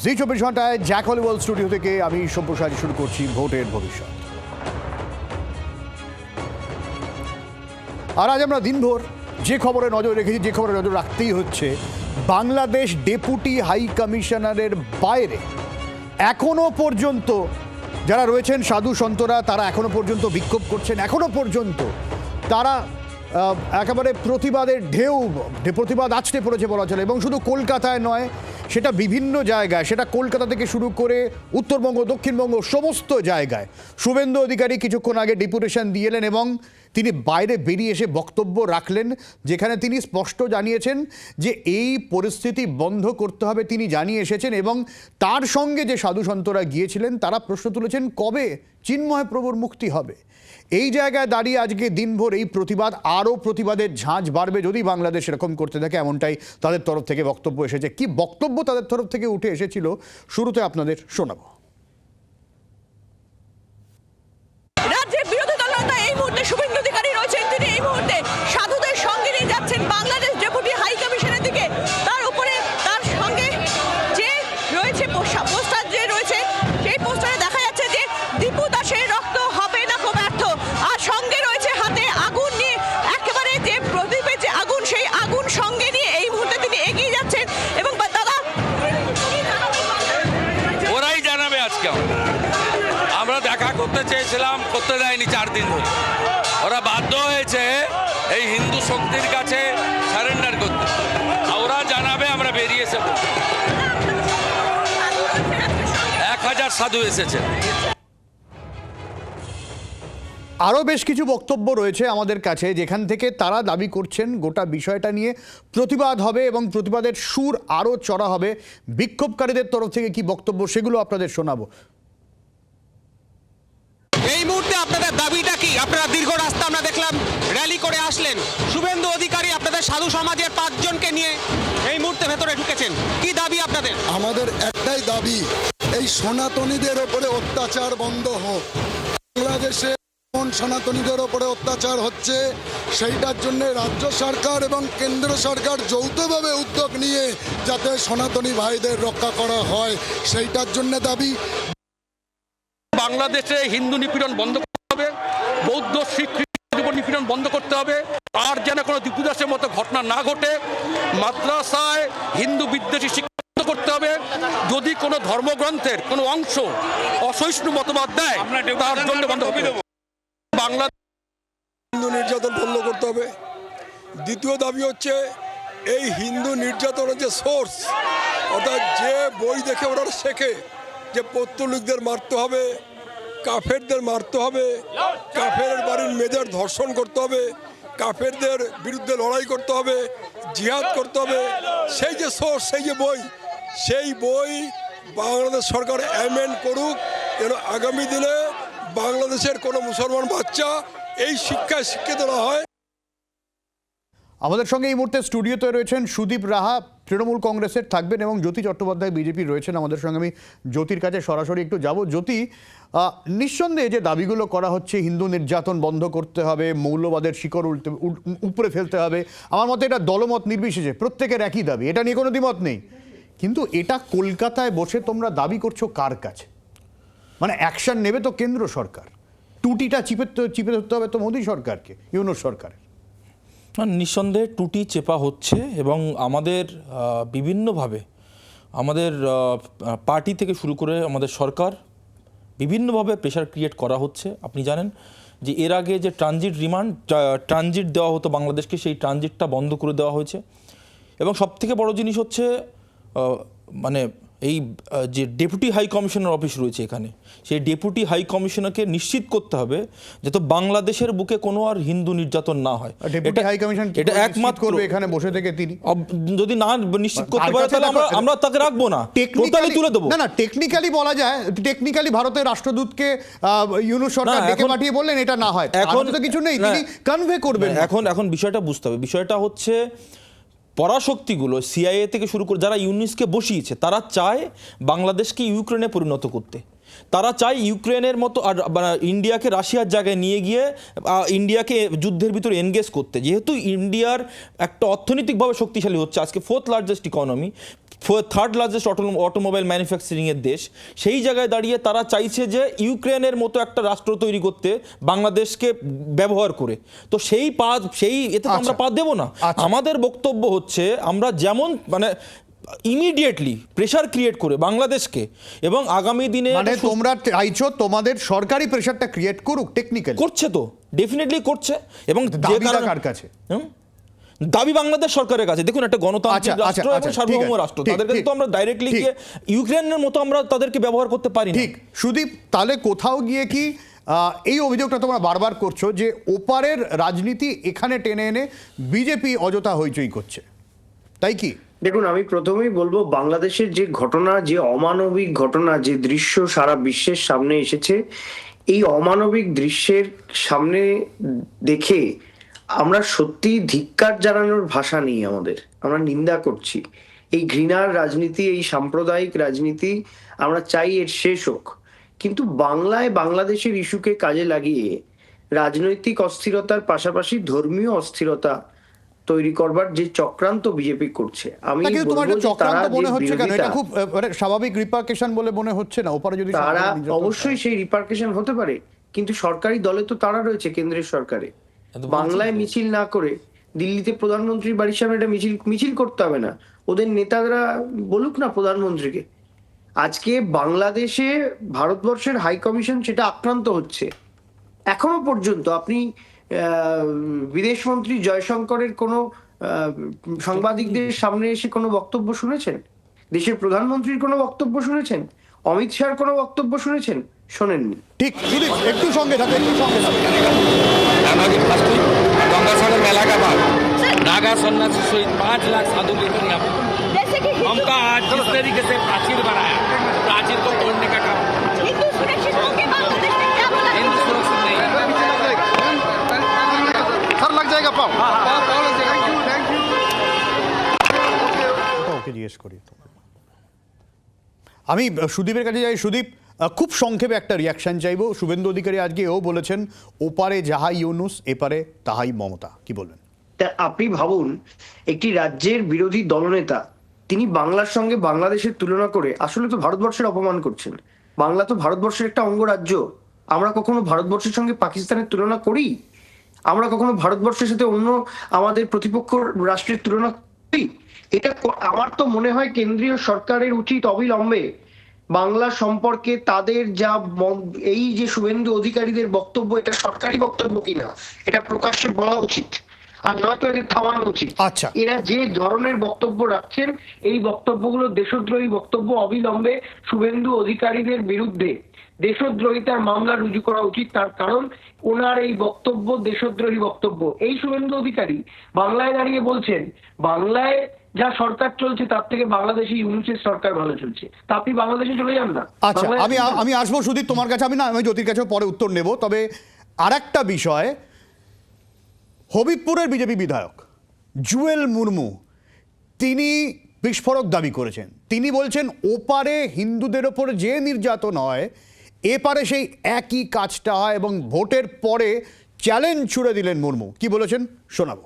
জি 24 ঘন্টায় Jack হলিওয়াল studio থেকে আমি সব্যসাচী শুরু করছি ভোটের ভবিষ্যৎ। আর আজ আমরা দিনভর যে খবরে নজর রেখেছি, যে খবরে নজর রাখতেই হচ্ছে, বাংলাদেশ ডেপুটি হাই কমিশনারের বাইরে এখনো পর্যন্ত যারা রয়েছেন সাধু সন্তরা, তারা এখনো পর্যন্ত বিক্ষোভ করছেন। এখনো পর্যন্ত তারা একেবারে প্রতিবাদের ঢেউ, প্রতিবাদ আছড়ে পড়েছে বলা চলে। এবং শুধু কলকাতায় নয়, সেটা বিভিন্ন জায়গায়, সেটা কলকাতা থেকে শুরু করে উত্তরবঙ্গ, দক্ষিণবঙ্গ, সমস্ত জায়গায়। শুভেন্দু অধিকারী কিছুক্ষণ আগে ডেপুটেশন দিয়ে এলেন এবং তিনি বাইরে বেরিয়ে এসে বক্তব্য রাখলেন, যেখানে তিনি স্পষ্ট জানিয়েছেন যে এই পরিস্থিতি বন্ধ করতে হবে। তিনি জানিয়ে এসেছেন এবং তার সঙ্গে যে সাধু সন্তরা গিয়েছিলেন তারা প্রশ্ন তুলেছেন, কবে চিন্ময় প্রভুর মুক্তি হবে। এই জায়গায় দাঁড়িয়ে আজকে দিনভর এই প্রতিবাদ, আরও প্রতিবাদের ঝাঁঝ বাড়বে যদি বাংলাদেশ এরকম করতে থাকে, এমনটাই তাদের তরফ থেকে বক্তব্য এসেছে। কি বক্তব্য তাদের তরফ থেকে উঠে এসেছিল শুরুতে আপনাদের শোনাবো। রাজ্যের বিরোধী দলনেতা এই মুহূর্তে শুভেন্দু অধিকারী রয়েছেন, তিনি এই মুহূর্তে সাধুদের সঙ্গে নিয়ে যাচ্ছেন বাংলাদেশ ডেপুটি হাই কমিশনের দিকে। তার উপরে তার সঙ্গে যে রয়েছে পোস্টার যে রয়েছে, সেই পোস্টারে দেখা যাচ্ছে যে দীপু দাসের রক্ত হবে না কো ব্যর্থ। আর সঙ্গে রয়েছে হাতে আগুন নিয়ে, একেবারে যে প্রদীপের যে আগুন, সেই আগুন সঙ্গে নিয়ে এই মুহূর্তে তিনি এগিয়ে যাচ্ছেন। এবং দাদা, ওরাই জানাবে আজকে। আমরা দেখা করতে চেয়েছিলাম, করতে দেয়নি 4 দিন ধরে। ওরা বাধ্য হয়েছে এই হিন্দু শক্তির কাছে সারেন্ডার করতে। ওরা জানাবে, আমরা বেরিয়ে এসে 1000 সাধু এসেছে। আরও বেশ কিছু বক্তব্য রয়েছে আমাদের কাছে, যেখান থেকে তারা দাবি করছেন গোটা বিষয়টা নিয়ে প্রতিবাদ হবে এবং প্রতিবাদের সুর আরও চড়া হবে। বিক্ষোভকারীদের তরফ থেকে কি বক্তব্য, সেগুলো আপনাদের শোনাবো। এই মুহূর্তে আপনাদের দাবিটা কি? আপনারা দীর্ঘ রাস্তা আমরা দেখলাম র্যালি করে আসলেন। শুভেন্দু অধিকারী আপনাদের সাধু সমাজের 5 জনকে নিয়ে এই মুহূর্তে ভেতরে ঢুকেছেন। কি দাবি আপনাদের? আমাদের একটাই দাবি, এই সনাতনীদের ওপরে অত্যাচার বন্ধ হোক। বাংলাদেশে সনাতনীদের ওপরে অত্যাচার হচ্ছে, সেইটার জন্য রাজ্য সরকার এবং কেন্দ্র সরকার যৌথভাবে উদ্যোগ নিয়ে যাতে সনাতনী ভাইদের রক্ষা করা হয়, সেইটার জন্য দাবি। বাংলাদেশে হিন্দু নিপীড়ন বন্ধ করতে হবে, বৌদ্ধ শিখ নিপীড়ন বন্ধ করতে হবে। আর যেন কোনো দীপু দাসের মতো ঘটনা না ঘটে। মাদ্রাসায় হিন্দু বিদ্বেষী শিক্ষা করতে হবে। যদি কোনো ধর্মগ্রন্থের কোনো অংশ অসহিষ্ণু মতবাদ দেয়, তার জন্য বন্ধ হবে। বাংলা হিন্দু নির্যাতন বন্ধ করতে হবে। দ্বিতীয় দাবি হচ্ছে, এই হিন্দু নির্যাতনের যে সোর্স, অর্থাৎ যে বই দেখে ওরা শেখে যে পৌত্তলিকদের মারতে হবে, কাফেরদের মারতে হবে, কাফের বাড়ির মেয়েদের ধর্ষণ করতে হবে, কাফেরদের বিরুদ্ধে লড়াই করতে হবে, জিহাদ করতে হবে, সেই যে সোর্স, সেই যে বই, সেই বই বাংলাদেশ সরকার অ্যামেন্ড করুক, যেন আগামী দিনে বাংলাদেশের কোনো মুসলমান বাচ্চা এই শিক্ষায় শিক্ষিত না হয়। আমাদের সঙ্গে এই মুহূর্তে স্টুডিওতে রয়েছেন সুদীপ রাহা, তৃণমূল কংগ্রেসের থাকবেন, এবং জ্যোতি চট্টোপাধ্যায় বিজেপি রয়েছেন আমাদের সঙ্গে। আমি জ্যোতির কাছে সরাসরি একটু যাব। জ্যোতি, নিঃসন্দেহে যে দাবিগুলো করা হচ্ছে, হিন্দু নির্যাতন বন্ধ করতে হবে, মৌলবাদের শিকড় উপরে ফেলতে হবে, আমার মতে এটা দলমত নির্বিশেষে প্রত্যেকের একই দাবি, এটা নিয়ে কোনো দ্বিমত নেই। কিন্তু এটা কলকাতায় বসে তোমরা দাবি করছো কার কাছে? মানে অ্যাকশন নেবে তো কেন্দ্র সরকার, টুটিটা চিপে ধরতে হবে তো মোদী সরকারকে, ইউনূস সরকারের। নিঃসন্দেহে টুটি চেপা হচ্ছে এবং আমাদের বিভিন্নভাবে, আমাদের পার্টি থেকে শুরু করে আমাদের সরকার বিভিন্নভাবে প্রেশার ক্রিয়েট করা হচ্ছে। আপনি জানেন যে এর আগে যে ট্রানজিট দেওয়া হতো বাংলাদেশকে, সেই ট্রানজিটটা বন্ধ করে দেওয়া হয়েছে। এবং সবথেকে বড় জিনিস হচ্ছে মানে এই যে ডেপুটি হাই কমিশনার অফিস রয়েছে এখানে, সেই ডেপুটি হাই কমিশনারকে নিশ্চিত করতে হবে যাতে বাংলাদেশের বুকে কোনো আর হিন্দু নির্যাতন না হয়। ডেপুটি হাই কমিশন এটা একমাত্র করবে এখানে বসে থেকে তিনি। যদি না নিশ্চিত করতে পারে তাহলে আমরা তাকে রাখবো না, টোটালি তুলে দেবো। না, টেকনিক্যালি বলা যায়, টেকনিক্যালি ভারতের রাষ্ট্রদূতকে ইউনূস সরকার ডেকে পাঠিয়ে বললেন এটা না হয়, এখন তো কিছু নেই, তিনি কনভে করবেন। এখন বিষয়টা বুঝতে হবে। বিষয়টা হচ্ছে পরাশক্তিগুলো সিআইএ থেকে শুরু করে যারা ইউনিসকে বসিয়েছে, তারা চায় বাংলাদেশকে ইউক্রেনে পরিণত করতে। তারা চায় ইউক্রেনের মতো আর ইন্ডিয়াকে রাশিয়ার জায়গায় নিয়ে গিয়ে ইন্ডিয়াকে যুদ্ধের ভিতরে এনগেজ করতে। যেহেতু ইন্ডিয়ার একটা অর্থনৈতিকভাবে শক্তিশালী হচ্ছে, আজকে 4th largest economy, third largest automobile ম্যানুফ্যাকচারিংয়ের দেশ, সেই জায়গায় দাঁড়িয়ে তারা চাইছে যে ইউক্রেনের মতো একটা রাষ্ট্র তৈরি করতে বাংলাদেশকে ব্যবহার করে। তো সেই এতে তো আমরা পা দেবো না। আমাদের বক্তব্য হচ্ছে আমরা যেমন মানে ইমিডিয়েটলি প্রেশার ক্রিয়েট করে বাংলাদেশকে, এবং আগামী দিনে মানে তোমরা চাইছো তোমাদের সরকারি প্রেশারটা ক্রিয়েট করুক, টেকনিক্যালি করছে তো, ডেফিনেটলি করছে। এবং দাবিটা কার কাছে? দাবি বাংলাদেশ সরকারের কাছে। দেখুন, একটা গণতান্ত্রিক রাষ্ট্র এবং সার্বভৌম রাষ্ট্র, তাদের কাছে তো আমরা ডাইরেক্টলি গিয়ে ইউক্রেনের মতো আমরা তাদেরকে ব্যবহার করতে পারি না। ঠিক। সুদীপ, তাহলে কোথাও গিয়ে কি এই অভিযোগটা তোমরা বারবার করছো যে ওপারের রাজনীতি এখানে টেনে এনে বিজেপি অযথা হইচই করছে, তাই কি? দেখুন, আমি প্রথমেই বলবো, বাংলাদেশের যে ঘটনা, যে অমানবিক ঘটনা, যে দৃশ্য সারা বিশ্বের সামনে এসেছে, এই অমানবিক দৃশ্যের সামনে দেখে আমরা সত্যি ধিক্কার জানানোর ভাষা নেই আমাদের। আমরা নিন্দা করছি এই ঘৃণার রাজনীতি, এই সাম্প্রদায়িক রাজনীতি। আমরা চাই এর শেষ হোক। কিন্তু বাংলায় বাংলাদেশের ইস্যুকে কাজে লাগিয়ে রাজনৈতিক অস্থিরতার পাশাপাশি ধর্মীয় অস্থিরতা তৈরি করবার যে চক্রান্ত বিজেপি করছে, আমি বলবো যে তারা মনে হচ্ছে কেন এটা খুব স্বাভাবিক রিপারকেশন বলে মনে হচ্ছে না? ওপারে যদি তারা অবশ্যই সেই রিপারকেশন হতে পারে, কিন্তু সরকারি দলে তো তারা রয়েছে, কেন্দ্রের সরকারে। বাংলায় মিছিল না করে দিল্লিতে প্রধানমন্ত্রীর বাড়ির সামনে একটা মিছিল করতে হবে না। ওদের নেতারা বলুক না প্রধানমন্ত্রীকে। আজকে বাংলাদেশে ভারতবর্ষের হাই কমিশন সেটা আক্রান্ত হচ্ছে। এখনো পর্যন্ত আপনি বিদেশমন্ত্রী জয়শঙ্করের কোনো সাংবাদিকদের সামনে এসে কোনো বক্তব্য শুনেছেন? দেশের প্রধানমন্ত্রীর কোনো বক্তব্য শুনেছেন? অমিত শাহর কোনো বক্তব্য শুনেছেন? শোনেননি। ঠিক। একটু সঙ্গে থাকে, একটু সঙ্গে থাকে। गंगासागर मेला का बाद नागा सन्यासी सहित 5 लाख साधु लेकर यहाँ पर हमका आज जिस तरीके से प्राचीर बनाया, प्राचीर को तोड़ने का काम हिंदू सुरक्षित होंगे बांग्लादेश में, क्या बोला? हिंदू सुरक्षित नहीं है। सर लग जाएगा पाँव। ওকে জিজ্ঞেস করি। আমি সুদীপের কাছে যাই। সুদীপ, খুব সংক্ষেপে একটা রিয়াকশন চাইবো। শুভেন্দু অধিকারী আজকে এও বলেছেন, ওপারে যাহাই ইউনুস এপারে তাহাই মমতা, কি বলবেন? আপনি ভাবুন, একটি রাজ্যের বিরোধী দলনেতা তিনি বাংলার সঙ্গে বাংলাদেশের তুলনা করে আসলে তো ভারতবর্ষের অপমান করছেন। বাংলা তো ভারতবর্ষের একটা অঙ্গরাজ্য। আমরা কখনো ভারতবর্ষের সঙ্গে পাকিস্তানের তুলনা করি? আমরা কখনো ভারতবর্ষের সাথে অন্য আমাদের প্রতিপক্ষ রাষ্ট্রের তুলনা করি? এটা আমার তো মনে হয় কেন্দ্রীয় সরকারের উচিত অবিলম্বে বাংলা সম্পর্কে তাদের যা এই যে শুভেন্দু অধিকারীদের বক্তব্য, এটা সরকারি বক্তব্য কিনা এটা প্রকাশ্যে বলা উচিত, আর নয়তো এদের থামানো উচিত। আচ্ছা, এরা যে ধরনের বক্তব্য রাখছেন, এই বক্তব্যগুলো দেশদ্রোহী বক্তব্য। অবিলম্বে শুভেন্দু অধিকারীদের বিরুদ্ধে দেশদ্রোহিতার মামলা রুজু করা উচিত। তার কারণ ওনার এই বক্তব্য দেশদ্রোহী বক্তব্য। এই শুভেন্দু অধিকারী বাংলায় দাঁড়িয়ে বলছেন বাংলায় যা সরকার চলছে তার থেকে বাংলাদেশে ইউনুসের সরকার ভালো চলছে। তা আপনি বাংলাদেশে চলে যান না। আচ্ছা, আমি আসবো সুদীপ তোমার কাছে। আমি জ্যোতির কাছেও পরে উত্তর নেব। তবে আরেকটা বিষয়, হবিবপুরের বিজেপি বিধায়ক জুয়েল মুর্মু তিনি বিস্ফোরক দাবি করেছেন। তিনি বলছেন ওপারে হিন্দুদের ওপর যে নির্যাতন হয় এপারে সেই একই কাজটা হয়, এবং ভোটের পরে চ্যালেঞ্জ ছুড়ে দিলেন মুর্মু। কি বলেছেন শোনাবো।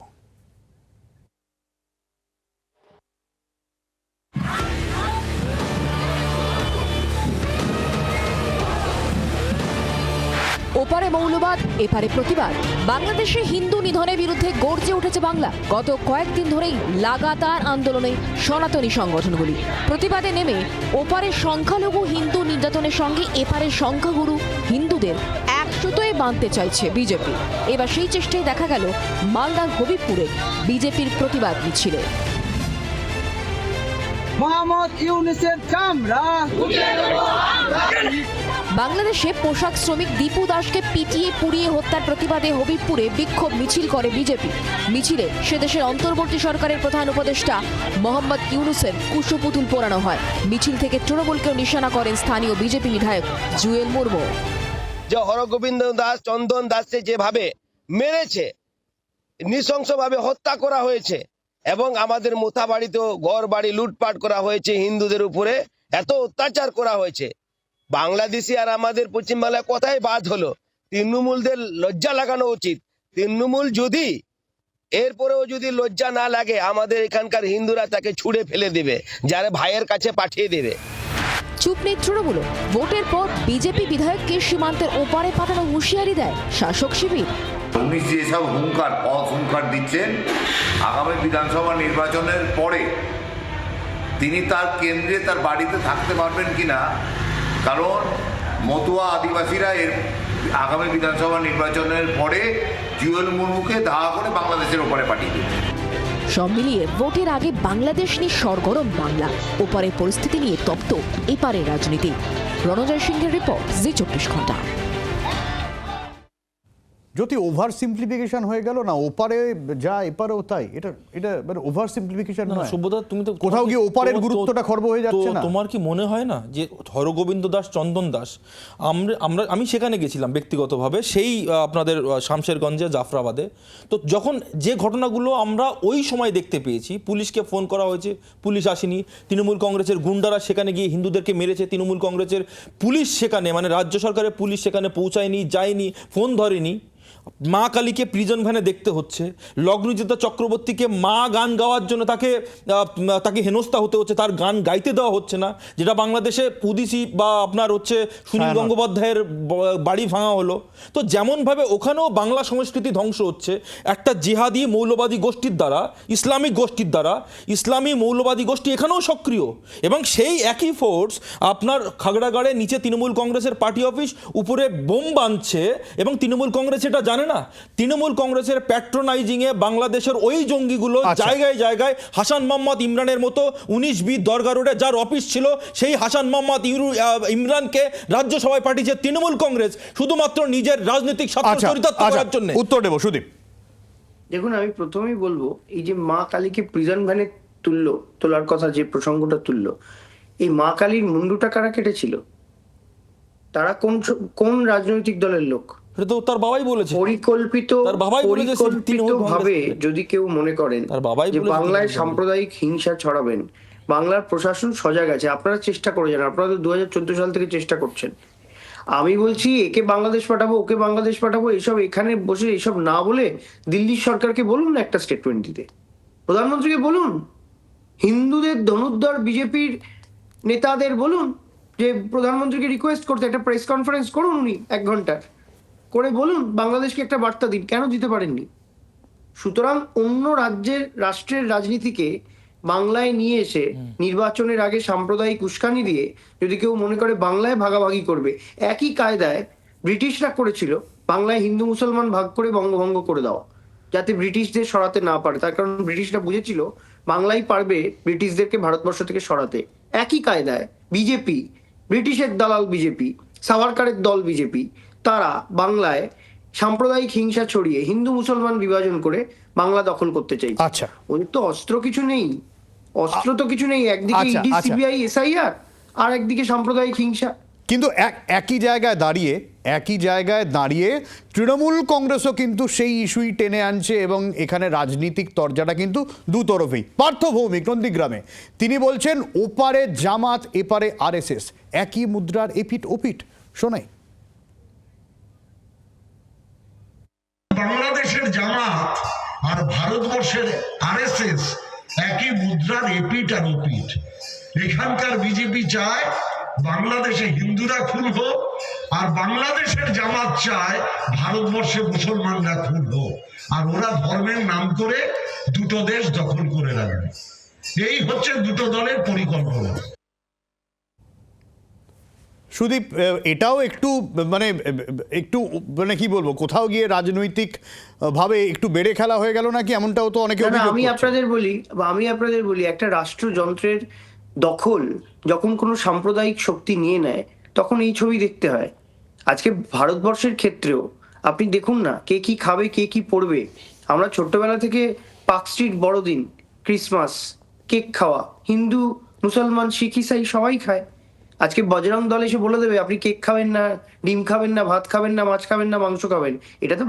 ওপারে মৌলবাদ এপারে প্রতিবাদ। বাংলাদেশে হিন্দু নিধনের বিরুদ্ধে গর্জে উঠেছে বাংলা। গত কয়েকদিন ধরেই লাগাতার আন্দোলনে সনাতনী সংগঠনগুলি প্রতিবাদে নেমে ওপারে সংখ্যালঘু হিন্দু নির্যাতনের সঙ্গে এপারে সংখ্যাগুরু হিন্দুদের এক সুতোয় বাঁধতে চাইছে বিজেপি। এবার সেই চেষ্টায় দেখা গেল মালদার হবিবপুরে বিজেপির প্রতিবাদ মিছিলে। বাংলাদেশে পোশাক শ্রমিক দীপু দাসকে পিটিয়ে পুড়িয়ে হত্যার প্রতিবাদে হবিবপুরে বিক্ষোভ মিছিল করে বিজেপি। মিছিলে সে দেশের অন্তর্বর্তী সরকারের প্রধান উপদেষ্টা মোহাম্মদ ইউনুসের কুশপুতুল পোড়ানো হয়। মিছিল থেকে তৃণমূলকেও নিশানা করেন স্থানীয় বিজেপি বিধায়ক জুয়েল মুর্মু। যে হরগোবিন্দ দাস, চন্দন দাসকে যেভাবে মেরেছে, নৃশংসভাবে হত্যা করা হয়েছে, এবং আমাদের মোথা বাড়িতেও ঘর বাড়ি লুটপাট করা হয়েছে, হিন্দুদের উপরে এত অত্যাচার করা হয়েছে। বাংলাদেশি আর আমাদের পশ্চিমবাংলায় কথাই বাদ হলো। তৃণমূলদের লজ্জা লাগানো উচিত। তৃণমূল যদি এরপরেও যদি লজ্জা না লাগে আমাদের এখানকার হিন্দুরা তাকে ছুঁড়ে ফেলে দেবে, যারা ভাইয়ের কাছে পাঠিয়ে দেবে। চুপ নেই তৃণমূল। ভোটের পর বিজেপি বিধায়ককে সীমান্তের ওপারে পাঠানো হুঁশিয়ারি দেয় শাসক শিবির। উনি যেসব পথ হুঙ্কার দিচ্ছেন আগামী বিধানসভা নির্বাচনের পরে তিনি তার কেন্দ্রে তার বাড়িতে থাকতে পারবেন কিনা, কারণ মতুয়া আদিবাসীরা এর আগামী বিধানসভা নির্বাচনের পরে জুয়েল মুর্মুকে ধাওয়া করে বাংলাদেশের ওপরে পাঠিয়ে দেবে। সব মিলিয়ে ভোটের আগে বাংলাদেশ নিয়ে সরগরম বাংলা, ওপারের পরিস্থিতি নিয়ে তপ্ত এপারের রাজনীতি। রণজয় সিংহের রিপোর্ট, জি 24 ঘন্টা। যদি ওভার সিম্পলিফিকেশন হয়ে গেল না, ওপারে যা এপারেও তাই, এটা মানে ওভার সিম্পলিফিকেশন না নয়? সুব্রতা, তুমি তো কোথাও গিয়ে ওপারের গুরুত্বটা খর্ব হয়ে যাচ্ছে না? তোমার কি মনে হয় না যে হরগোবিন্দ দাস, চন্দন দাস, আমি সেখানে গেছিলাম ব্যক্তিগতভাবে, সেই আপনাদের শামশেরগঞ্জে, জাফরাবাদে। তো যখন যে ঘটনাগুলো আমরা ওই সময় দেখতে পেয়েছি, পুলিশকে ফোন করা হয়েছে, পুলিশ আসেনি, তৃণমূল কংগ্রেসের গুন্ডারা সেখানে গিয়ে হিন্দুদেরকে মেরেছে, তৃণমূল কংগ্রেসের পুলিশ সেখানে, মানে রাজ্য সরকারের পুলিশ সেখানে পৌঁছায়নি, যায়নি, ফোন ধরেনি। মা কালীকে প্রিজন ভ্যানে দেখতে হচ্ছে, লগ্নজিতা চক্রবর্তীকে মা গান গাওয়ার জন্য তাকে হেনস্থা হতে হচ্ছে, তার গান গাইতে দেওয়া হচ্ছে না, যেটা বাংলাদেশে উদিসি বা আপনার হচ্ছে সুনীল গঙ্গোপাধ্যায়ের বাড়ি ভাঙা হলো। তো যেমনভাবে ওখানেও বাংলা সংস্কৃতি ধ্বংস হচ্ছে একটা জিহাদি মৌলবাদী গোষ্ঠীর দ্বারা, ইসলামিক গোষ্ঠীর দ্বারা। ইসলামী মৌলবাদী গোষ্ঠী এখানেও সক্রিয়, এবং সেই একই ফোর্স আপনার খাগড়াগড়ে নিচে তৃণমূল কংগ্রেসের পার্টি অফিস, উপরে বোম বাঁধছে, এবং তৃণমূল কংগ্রেস এটা জানে না। তৃণমূল কংগ্রেসের প্যাট্রোনাইজিংয়ে বাংলাদেশের ওই জঙ্গিগুলো জায়গায় জায়গায় হাসান মোহাম্মদ ইমরানের মতো 19B দরগা রোডে যার অফিস ছিল, সেই হাসান মোহাম্মদ ইমরানকে রাজ্যসভায় পাঠিয়েছে তৃণমূল কংগ্রেস শুধুমাত্র নিজের রাজনৈতিক স্বার্থ চরিতার্থ করার জন্য। উত্তর দেব সুদীপ। দেখুন, আমি প্রথমেই বলবো, এই যে মা কালীকে প্রিজন ভ্যানে তোলার কথা, যে প্রসঙ্গটা তুললো, এই মা কালীর মুন্ডুটা কারা কেটেছিল? তারা কোন রাজনৈতিক দলের লোক? তার বাবাই বলেছে। পরিকল্পিতভাবে যদি কেউ মনে করেন যে বাংলায় সাম্প্রদায়িক হিংসা ছড়াবেন, বাংলার প্রশাসন সজাগ আছে। আপনারা চেষ্টা করে যান, আপনারা তো 2014 সাল থেকে চেষ্টা করছেন। আমি বলছি একে বাংলাদেশ পাঠাবো, ওকে বাংলাদেশ পাঠাবো, এসব এখানে বসে এসব না বলে দিল্লির সরকারকে বলুন না একটা স্টেটমেন্ট দিতে, প্রধানমন্ত্রীকে বলুন, হিন্দুদের ধনুর্ধর বিজেপির নেতাদের বলুন যে প্রধানমন্ত্রীকে রিকোয়েস্ট করতে, একটা প্রেস কনফারেন্স করুন, উনি 1 ঘন্টার করে বলুন, বাংলাদেশকে একটা বার্তা দিন। কেন দিতে পারেননি? সুতরাং অন্য রাষ্ট্রের রাজনীতিকে বাংলায় নিয়ে এসে নির্বাচনের আগে সাম্প্রদায়িক উস্কানি দিয়ে যদি কেউ মনে করে বাংলায় ভাগাভাগি করবে, একই কায়দায় ব্রিটিশরা করেছিল বাংলায় হিন্দু মুসলমান ভাগ করে বঙ্গভঙ্গ করে দাও, যাতে ব্রিটিশদের সরাতে না পারে। তার কারণ ব্রিটিশরা বুঝেছিল বাংলাই পারবে ব্রিটিশদেরকে ভারতবর্ষ থেকে সরাতে। একই কায়দায় বিজেপি, ব্রিটিশের দালাল বিজেপি, সাভারকারের দল বিজেপি, তারা বাংলায় সাম্প্রদায়িক হিংসা ছড়িয়ে হিন্দু মুসলমান বিভাজন করে বাংলা দখল করতে চাইছে। আচ্ছা, ওদের তো অস্ত্র কিছু নেই, একদিকে ইডি, সিবিআই, এসআইআর, আর একদিকে সাম্প্রদায়িক হিংসা। কিন্তু একই জায়গায় দাঁড়িয়ে তৃণমূল কংগ্রেসও কিন্তু সেই ইস্যুই টেনে আনছে, এবং এখানে রাজনীতিক তরজাটা কিন্তু দুতরফেই। পার্থ ভৌমিক নন্দীগ্রামে তিনি বলছেন ওপারে জামাত, এপারে RSS, একই মুদ্রার এপিঠ ওপিঠ। শোনাই। বাংলাদেশের জামাত আর ভারতবর্ষের RSS একই মুদ্রার এপিঠ আর ওপিঠ। এখানকার বিজেপি চায় বাংলাদেশে হিন্দুরা খুন হোক, আর বাংলাদেশের জামাত চায় ভারতবর্ষে মুসলমানরা খুন হোক, আর ওরা ধর্মের নাম করে দুটো দেশ দখল করে রাখবে। এই হচ্ছে দুটো দলের পরিকল্পনা। সুদীপ, এটাও একটু মানে কি বলবো, কোথাও গিয়ে রাজনৈতিক ভাবে একটু বেড়ে খেলা হয়ে গেল নাকি, এমনটাও তো অনেকে অভিযোগ করছে। আমি আপনাদের বলি একটা রাষ্ট্রযন্ত্রের দখল যখন কোনো সাম্প্রদায়িক শক্তি নিয়ে নেয়, তখন এই ছবি দেখতে হয়। আজকে ভারতবর্ষের ক্ষেত্রেও আপনি দেখুন না, কে কি খাবে, কে কি পড়বে। আমরা ছোট্টবেলা থেকে পার্ক স্ট্রিট, বড়দিন, ক্রিসমাস, কেক খাওয়া, হিন্দু, মুসলমান, শিখ, ইসাই সবাই খায়। আজকে বজরং দল এসে বলে দেবে আপনি কেক খাবেন না, ডিম খাবেন না, ভাত খাবেন না, মাছ খাবেন না, মাংস খাবেন। এটা তো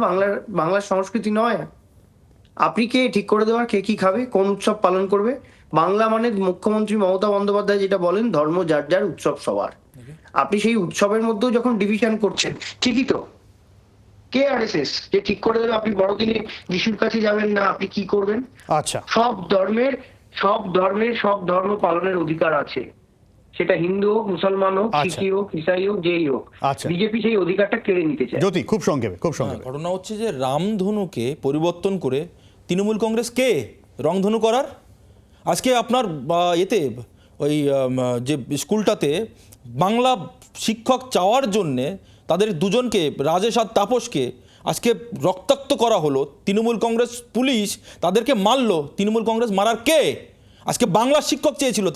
বাংলার সংস্কৃতি নয়। আপনি কে ঠিক করে দেওয়ার কে কি খাবে, কোন উৎসব পালন করবে? বাংলা মানে মুখ্যমন্ত্রী মমতা বন্দ্যোপাধ্যায় যেটা বলেন, ধর্ম যার যার, উৎসব সবার। আপনি সেই উৎসবের মধ্যেও যখন ডিভিশন করছেন, ঠিকই তো, কে আরএসএস যে ঠিক করে দেবে আপনি বড়দিনে যিশুর কাছে যাবেন না, আপনি কি করবেন? আচ্ছা, সব ধর্ম পালনের অধিকার আছে, সেটা হিন্দু হোক, মুসলমান হোক, আচ্ছা। শিখি হোক, ইসাই হোক, যেই হোক। আচ্ছা। বিজেপি সেই অধিকারটা কেড়ে নিতে চায়। জ্যোতি খুব সংক্ষেপে ঘটনা হচ্ছে যে রামধনুকে পরিবর্তন করে তৃণমূল কংগ্রেস কে রংধনু করার? আজকে আপনার এতে ওই যে স্কুলটাতে বাংলা শিক্ষক চাওয়ার জন্যে তাদের দুজনকে, রাজেশ আর তাপসকে আজকে রক্তাক্ত করা হলো। তৃণমূল কংগ্রেস পুলিশ তাদেরকে মারলো। তৃণমূল কংগ্রেস মারার কে? আজকে বাংলা শিক্ষক চেয়েছিল,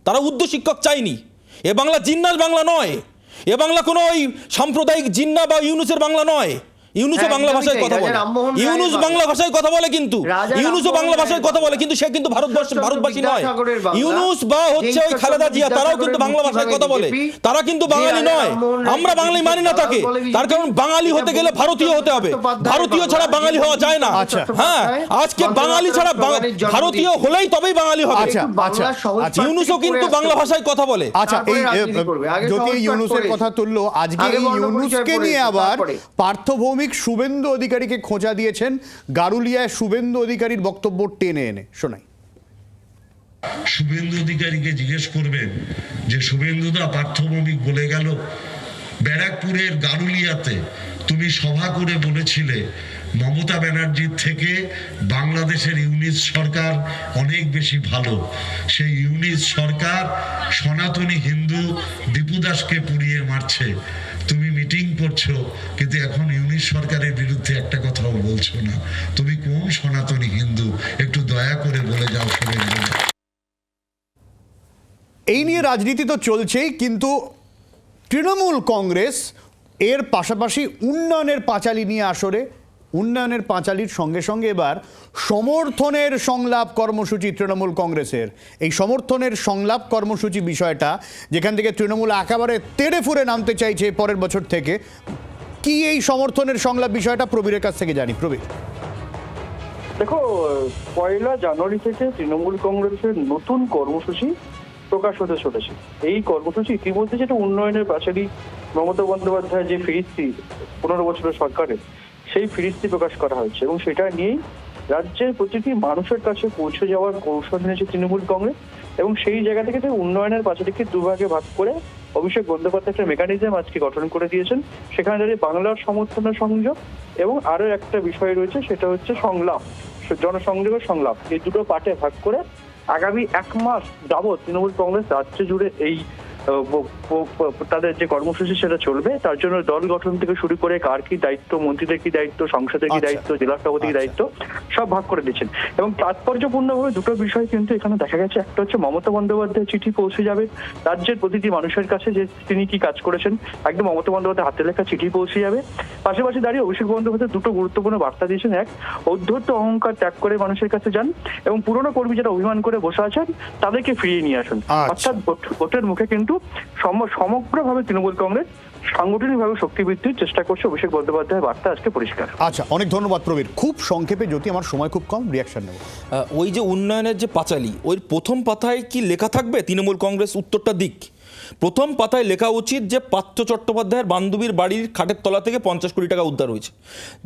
তারা উর্দু শিক্ষক চায়নি। এ বাংলা জিন্নার বাংলা নয়, এ বাংলা কোনো ওই সাম্প্রদায়িক জিন্না বা ইউনুসের বাংলা নয়। ইউনুসও বাংলা ভাষায় কথা বলে, ইউনুস বাংলা ভাষায় কথা বলে, কিন্তু ইউনুসও বাংলা ভাষায় কথা বলে, কিন্তু সে কিন্তু ভারতবাসী নয়। ইউনুস বা হচ্ছে ওই খালেদা জিয়া, তারাও কিন্তু বাংলা ভাষায় কথা বলে, তারা কিন্তু বাঙালি নয়। আমরা বাঙালি মানি না তাকে, তার কারণ বাঙালি হতে গেলে ভারতীয় হতে হবে, ভারতীয় ছাড়া বাঙালি হওয়া যায় না। হ্যাঁ, আজকে বাঙালি ছাড়া ভারতীয় হলেই তবেই বাঙালি হবে। ইউনুসও কিন্তু বাংলা ভাষায় কথা বলে। আচ্ছা, এই যদি ইউনুসের কথা তুললো, আজকে এই ইউনুসকে নিয়ে আবার পার্থভৌমিক শুভেন্দু অধিকারীকে খোঁজা দিয়েছেন গারুলিয়ায়। শুভেন্দু অধিকারীর বক্তব্য টেনে এনে শোনাই। শুভেন্দু অধিকারীকে জিজ্ঞেস করবেন যে শুভেন্দুদা পার্থভৌমিক বলে গেল, ব্যারাকপুরের গারুলিয়াতে তুমি সভা করে বলেছিলে মমতা ব্যানার্জির থেকে বাংলাদেশের ইউনিস সরকার অনেক বেশি ভালো। সেই ইউনিস সরকার সনাতনী হিন্দু দীপু দাসকে পুড়িয়ে মারছে। তুমি মিটিং করছো কিন্তু এখন ইউনিস সরকারের বিরুদ্ধে একটা কথাও বলছো না। তুমি কোন সনাতনী হিন্দু? একটু দয়া করে বলে যাও শুভেন্দু। এই নিয়ে রাজনীতি তো চলছেই, কিন্তু তৃণমূল কংগ্রেস এর পাশাপাশি উন্নয়নের পাঁচালী নিয়ে আসরে, উন্নয়নের পাঁচালীর সঙ্গে সঙ্গে এবার সমর্থনের সংলাপ কর্মসূচি তৃণমূল কংগ্রেসের। এই সমর্থনের সংলাপ কর্মসূচি বিষয়টা যেখান থেকে তৃণমূল একেবারে তেড়ে ফুড়ে নামতে চাইছে পরের বছর থেকে, কি এই সমর্থনের সংলাপ বিষয়টা প্রবীরের কাছ থেকে জানি। প্রবীর, দেখো, 1 জানুয়ারি থেকে তৃণমূল কংগ্রেসের নতুন কর্মসূচি প্রকাশ হতে চলেছে। এই কর্মসূচি ইতিমধ্যে যেটা উন্নয়নের পাঁচালী, মমতা বন্দ্যোপাধ্যায় যে ফিরিস্তি 15 বছরের সরকারের, সেই ফিরিস্তি প্রকাশ করা হয়েছে এবং সেটা নিয়েই রাজ্যের প্রতিটি মানুষের কাছে পৌঁছে যাওয়ার কৌশল নিয়েছে তৃণমূল কংগ্রেস। এবং সেই জায়গা থেকে উন্নয়নের পাঁচালীকে দুভাগে ভাগ করে অভিষেক বন্দ্যোপাধ্যায় একটা মেকানিজম আজকে গঠন করে দিয়েছেন। সেখানে দাঁড়িয়ে বাংলার সমর্থনের সংযোগ এবং আরো একটা বিষয় রয়েছে, সেটা হচ্ছে সংলাপ, জনসংযোগের সংলাপ। এই দুটো পার্টে ভাগ করে আগামী 1 মাস যাবৎ তৃণমূল কংগ্রেস রাজ্য জুড়ে এই তাদের যে কর্মসূচি সেটা চলবে। তার জন্য দল গঠন থেকে শুরু করে কার কি দায়িত্ব, মন্ত্রীদের কি দায়িত্ব, সংসদের কি দায়িত্ব, জেলা সভাপতির কি দায়িত্ব, সব ভাগ করে দিচ্ছেন। এবং তাৎপর্যপূর্ণভাবে দুটো বিষয় কিন্তু এখানে দেখা গেছে। একটা হচ্ছে মমতা বন্দ্যোপাধ্যায় চিঠি পৌঁছে যাবে রাজ্যের প্রতিটি মানুষের কাছে যে তিনি কি কাজ করেছেন, একদম মমতা বন্দ্যোপাধ্যায় হাতে লেখা চিঠি পৌঁছে যাবে। পাশাপাশি দাঁড়িয়ে অভিষেক বন্দ্যোপাধ্যায় দুটো গুরুত্বপূর্ণ বার্তা দিয়েছেন। এক, ঔদ্ধত্য অহংকার ত্যাগ করে মানুষের কাছে যান এবং পুরনো কর্মী যারা অভিমান করে বসে আছেন তাদেরকে ফিরিয়ে নিয়ে আসুন। অর্থাৎ ভোটের মুখে কিন্তু সমগ্রভাবে তৃণমূল কংগ্রেস সাংগঠনিকভাবে শক্তি বৃদ্ধির চেষ্টা করছে। অভিষেক বন্দ্যোপাধ্যায়ের বার্তা আজকে পরিষ্কার। আচ্ছা, অনেক ধন্যবাদ প্রবীর। খুব সংক্ষেপে, যদি আমার সময় খুব কম, রিয়াকশন নেব। ওই যে উন্নয়নের যে পাঁচালী, ওই প্রথম পাতায় কি লেখা থাকবে তৃণমূল কংগ্রেস? উত্তরটা দিক। প্রথম পাতায় লেখা উচিত যে পার্থ চট্টোপাধ্যায়ের বান্ধবীর বাড়ির খাটের তলা থেকে 50 কোটি টাকা উদ্ধার হয়েছে।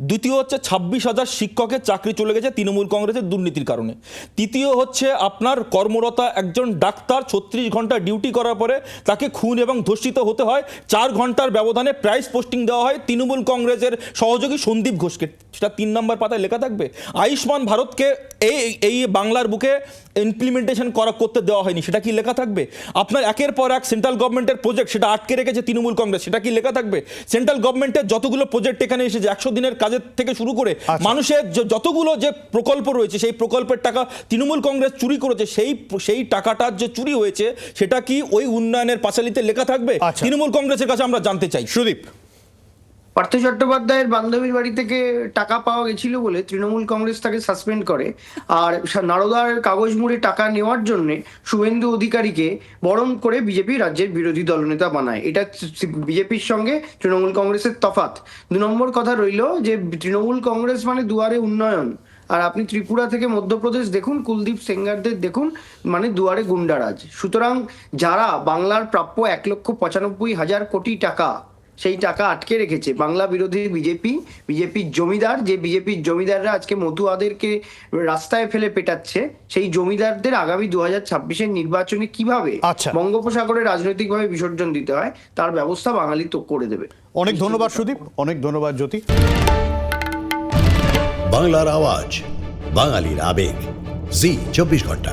দ্বিতীয় হচ্ছে 26,000 শিক্ষকের চাকরি চলে গেছে তৃণমূল কংগ্রেসের দুর্নীতির কারণে। তৃতীয় হচ্ছে আপনার কর্মরতা একজন ডাক্তার 36 ঘন্টা ডিউটি করার পরে তাকে খুন এবং ধর্ষিত হতে হয়। 4 ঘন্টার ব্যবধানে প্রাইস পোস্টিং দেওয়া হয় তৃণমূল কংগ্রেসের সহযোগী সন্দীপ ঘোষকে। সেটা 3 নম্বর পাতায় লেখা থাকবে। আয়ুষ্মান ভারতকে এই বাংলার বুকে ইমপ্লিমেন্টেশন করতে দেওয়া হয়নি, সেটা কি লেখা থাকবে? আপনার একের পর এক সেন্ট্রাল গভর্নমেন্টের প্রজেক্ট সেটা আটকে রেখেছে তৃণমূল কংগ্রেস, সেটা কি লেখা থাকবে? সেন্ট্রাল গভর্নমেন্টের যতগুলো প্রজেক্ট এখানে এসেছে 100 দিনের কাজের থেকে শুরু করে মানুষের যতগুলো যে প্রকল্প রয়েছে সেই প্রকল্পের টাকা তৃণমূল কংগ্রেস চুরি করেছে, সেই টাকাটার যে চুরি হয়েছে সেটা কি ওই উন্নয়নের পাঁচালীতে লেখা থাকবে? তৃণমূল কংগ্রেসের কাছে আমরা জানতে চাই। সুদীপ, পার্থ চট্টোপাধ্যায়ের বান্ধবীর বাড়ি থেকে টাকা পাওয়া গেছিল বলে তৃণমূল কংগ্রেস তাকে সাসপেন্ড করে, আর নারদার কাগজ মুড়ে টাকা নেওয়ার জন্য শুভেন্দু অধিকারীকে বরণ করে বিজেপি রাজ্যের বিরোধী দলনেতা বানায়। এটা বিজেপির সঙ্গে তৃণমূল কংগ্রেসের তফাৎ। 2 নম্বর কথা রইল যে তৃণমূল কংগ্রেস মানে দুয়ারে উন্নয়ন, আর আপনি ত্রিপুরা থেকে মধ্যপ্রদেশ দেখুন, কুলদীপ সেঙ্গারদের দেখুন, মানে দুয়ারে গুন্ডারাজ। সুতরাং যারা বাংলার প্রাপ্য 1,95,000 কোটি টাকা সেই টাকা আটকে রেখেছে বাংলা বিরোধী বিজেপির জমিদার, যে বিজেপির জমিদাররা আজকে মতুয়াদেরকে রাস্তায় ফেলে পেটাচ্ছে, সেই জমিদারদের আগামী 2026-এর নির্বাচনে কিভাবে বঙ্গোপসাগরে রাজনৈতিকভাবে বিসর্জন দিতে হয় তার ব্যবস্থা বাঙালি তো করে দেবে। অনেক ধন্যবাদ সুদীপ, অনেক ধন্যবাদ জ্যোতি। বাংলার আওয়াজ, বাঙালির আবেগ, জি 24 ঘন্টা।